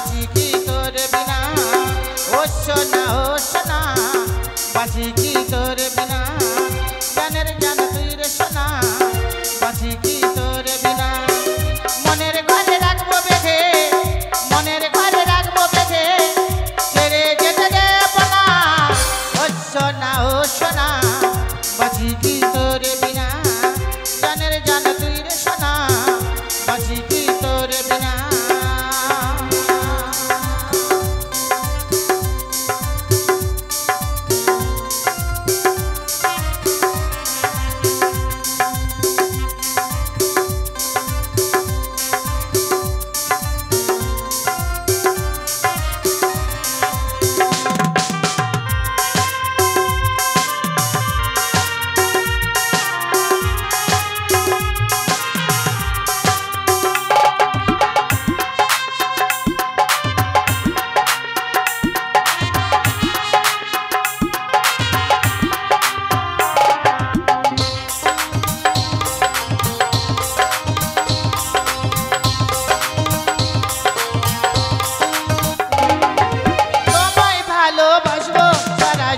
বাঁচি কি তোর বিনা ও সোনা বাঁচি কি তোর বিনা জানের জান তুই রে সোনা বাঁচি কি তোর বিনা মনের ঘরে রাখবো বেঁধে মনের ঘরে রাখবো বেঁধে ছেড়ে যেতে দেব না ও সোনা বাঁচি কি তোর বিনা জানের জান তুই রে সোনা বাঁচি কি তোর বিনা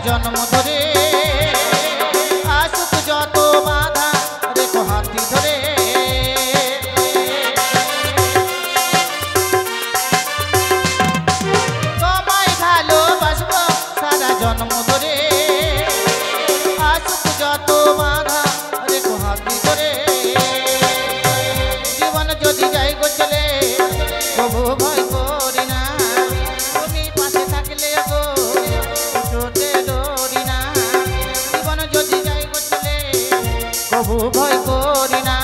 জন্ম ধরে আসুক যত বাধা রেখো হাতি ধরে তোমায় ভালোবাসবো সারা জন্ম ধরে আসুক যত বাধা রেখো হাতি ধরে জীবন যদি যাই গো চলে তবু ভয় করি না তুমি পাশে থাকলে গো কবু ভয় করি না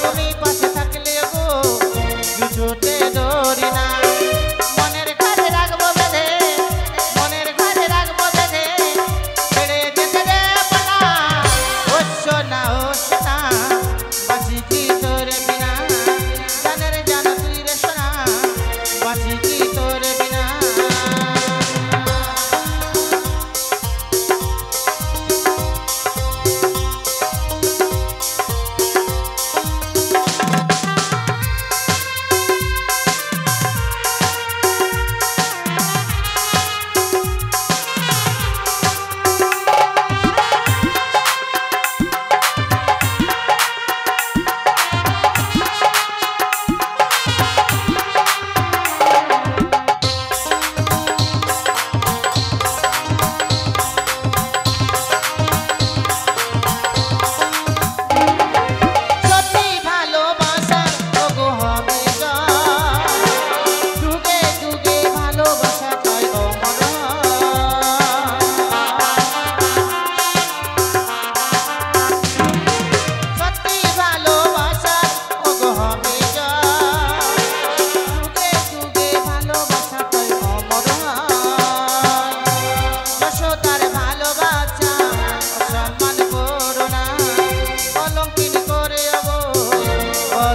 তুমি পাশে থাকলে গো কিছুতে ডরি না মনের ঘরে রাখবো বেঁধে মনের ঘরে রাখবো বেঁধে ছেড়ে যেতে দেব না ও সোনা বাঁচি কি তোর বিনা জানের জান তুই রে সোনা বাঁচি কি তোর বিনা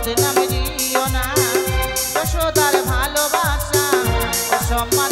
বদনাম দিও না যশোদার ভালোবাসা সম্মান